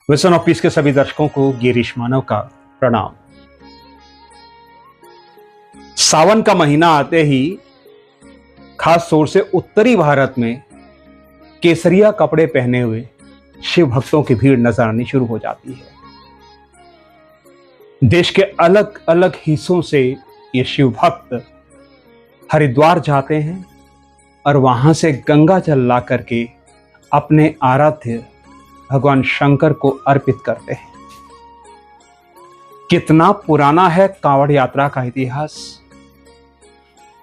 Vision of peace के सभी दर्शकों को गिरीश मानव का प्रणाम। सावन का महीना आते ही खास तौर से उत्तरी भारत में केसरिया कपड़े पहने हुए शिव भक्तों की भीड़ नजर आनी शुरू हो जाती है। देश के अलग अलग हिस्सों से ये शिव भक्त हरिद्वार जाते हैं और वहां से गंगा जल ला करके अपने आराध्य भगवान शंकर को अर्पित करते हैं। कितना पुराना है कांवड़ यात्रा का इतिहास।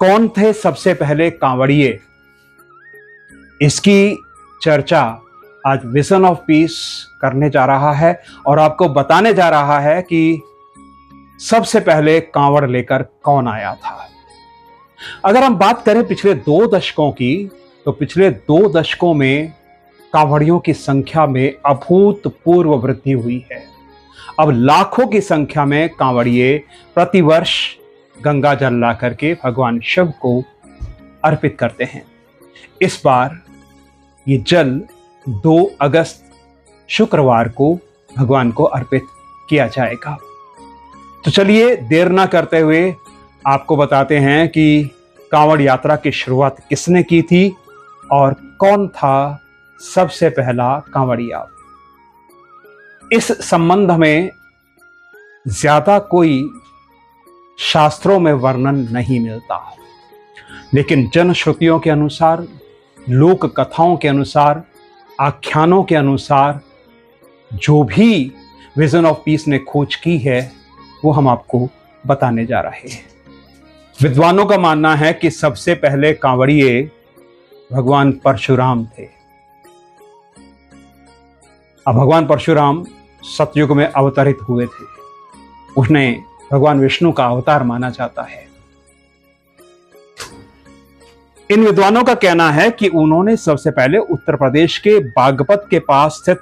कौन थे सबसे पहले कांवड़िए, इसकी चर्चा आज विजन ऑफ पीस करने जा रहा है और आपको बताने जा रहा है कि सबसे पहले कांवड़ लेकर कौन आया था। अगर हम बात करें पिछले 2 दशकों की, तो पिछले 2 दशकों में कांवड़ियों की संख्या में अभूतपूर्व वृद्धि हुई है। अब लाखों की संख्या में कांवड़िए प्रतिवर्ष गंगा जल ला करके भगवान शिव को अर्पित करते हैं। इस बार ये जल 2 अगस्त शुक्रवार को भगवान को अर्पित किया जाएगा। तो चलिए देर ना करते हुए आपको बताते हैं कि कांवड़ यात्रा की शुरुआत किसने की थी और कौन था सबसे पहला कांवड़िया। इस संबंध में ज्यादा कोई शास्त्रों में वर्णन नहीं मिलता, लेकिन जनश्रुतियों के अनुसार, लोक कथाओं के अनुसार, आख्यानों के अनुसार जो भी विजन ऑफ पीस ने खोज की है वो हम आपको बताने जा रहे हैं। विद्वानों का मानना है कि सबसे पहले कांवड़िए भगवान परशुराम थे। अब भगवान परशुराम सतयुग में अवतरित हुए थे। उन्हें भगवान विष्णु का अवतार माना जाता है। इन विद्वानों का कहना है कि उन्होंने सबसे पहले उत्तर प्रदेश के बागपत के पास स्थित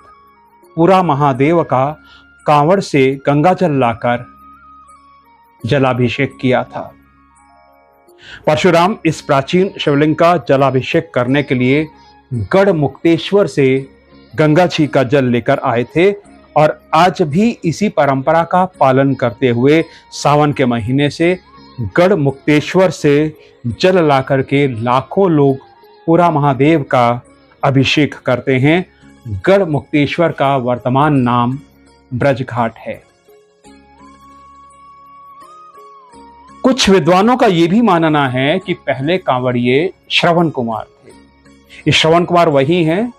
पुरा महादेव का कांवड़ से गंगा जल लाकर जलाभिषेक किया था। परशुराम इस प्राचीन शिवलिंग का जलाभिषेक करने के लिए गढ़ मुक्तेश्वर से गंगा जी का जल लेकर आए थे और आज भी इसी परंपरा का पालन करते हुए सावन के महीने से गढ़ मुक्तेश्वर से जल ला करके लाखों लोग पुरा महादेव का अभिषेक करते हैं। गढ़ मुक्तेश्वर का वर्तमान नाम ब्रजघाट है। कुछ विद्वानों का यह भी मानना है कि पहले कांवड़िए श्रवण कुमार थे। ये श्रवण कुमार वही हैं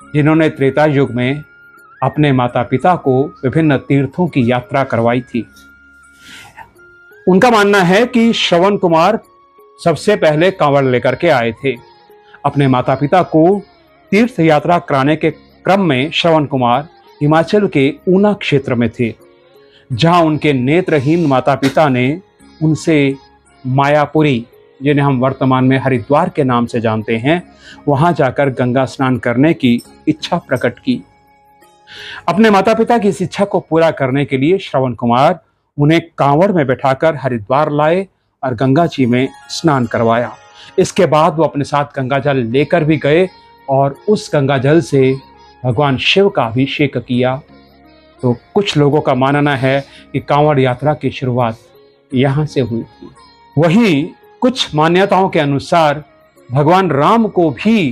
जिन्होंने त्रेता युग में अपने माता पिता को विभिन्न तीर्थों की यात्रा करवाई थी। उनका मानना है कि श्रवण कुमार सबसे पहले कांवड़ लेकर के आए थे। अपने माता पिता को तीर्थ यात्रा कराने के क्रम में श्रवण कुमार हिमाचल के ऊना क्षेत्र में थे, जहां उनके नेत्रहीन माता पिता ने उनसे मायापुरी, जिन्हें हम वर्तमान में हरिद्वार के नाम से जानते हैं, वहां जाकर गंगा स्नान करने की इच्छा प्रकट की। अपने माता पिता की इस इच्छा को पूरा करने के लिए श्रवण कुमार उन्हें कांवड़ में बैठाकर हरिद्वार लाए और गंगा जी में स्नान करवाया। इसके बाद वो अपने साथ गंगा जल लेकर भी गए और उस गंगा जल से भगवान शिव का अभिषेक किया। तो कुछ लोगों का मानना है कि कांवड़ यात्रा की शुरुआत यहां से हुई थी। वहीं कुछ मान्यताओं के अनुसार भगवान राम को भी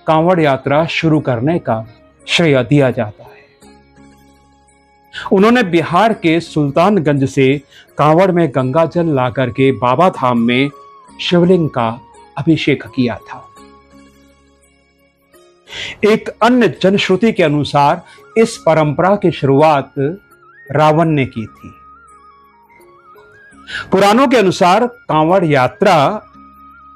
कांवड़ यात्रा शुरू करने का श्रेय दिया जाता है। उन्होंने बिहार के सुल्तानगंज से कांवड़ में गंगा जल ला करके बाबा धाम में शिवलिंग का अभिषेक किया था। एक अन्य जनश्रुति के अनुसार इस परंपरा की शुरुआत रावण ने की थी। पुराणों के अनुसार कांवड़ यात्रा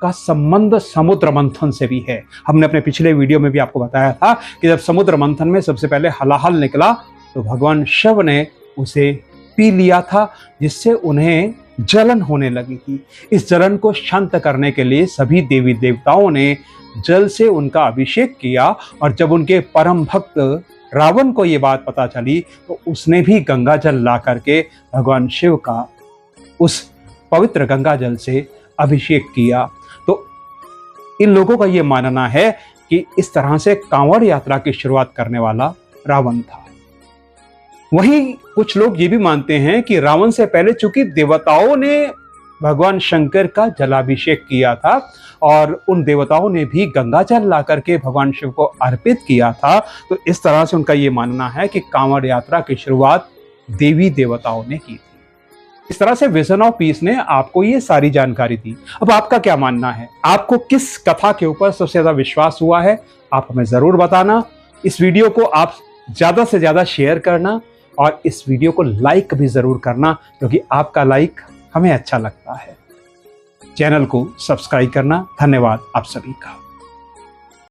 का संबंध समुद्र मंथन से भी है। हमने अपने पिछले वीडियो में भी आपको बताया था कि जब समुद्र मंथन में सबसे पहले हलाहल निकला तो भगवान शिव ने उसे पी लिया था, जिससे उन्हें जलन होने लगी थी। इस जलन को शांत करने के लिए सभी देवी देवताओं ने जल से उनका अभिषेक किया और जब उनके परम भक्त रावण को यह बात पता चली तो उसने भी गंगा जल ला करके भगवान शिव का उस पवित्र गंगा जल से अभिषेक किया। तो इन लोगों का यह मानना है कि इस तरह से कांवड़ यात्रा की शुरुआत करने वाला रावण था। वहीं कुछ लोग ये भी मानते हैं कि रावण से पहले चूंकि देवताओं ने भगवान शंकर का जलाभिषेक किया था और उन देवताओं ने भी गंगा जल ला करके भगवान शिव को अर्पित किया था, तो इस तरह से उनका ये मानना है कि कांवड़ यात्रा की शुरुआत देवी देवताओं ने की थी। इस तरह से विजन ऑफ पीस ने आपको ये सारी जानकारी दी। अब आपका क्या मानना है? आपको किस कथा के ऊपर सबसे ज्यादा विश्वास हुआ है? आप हमें जरूर बताना। इस वीडियो को आप ज्यादा से ज्यादा शेयर करना और इस वीडियो को लाइक भी जरूर करना, क्योंकि आपका लाइक हमें अच्छा लगता है। चैनल को सब्सक्राइब करना। धन्यवाद आप सभी का।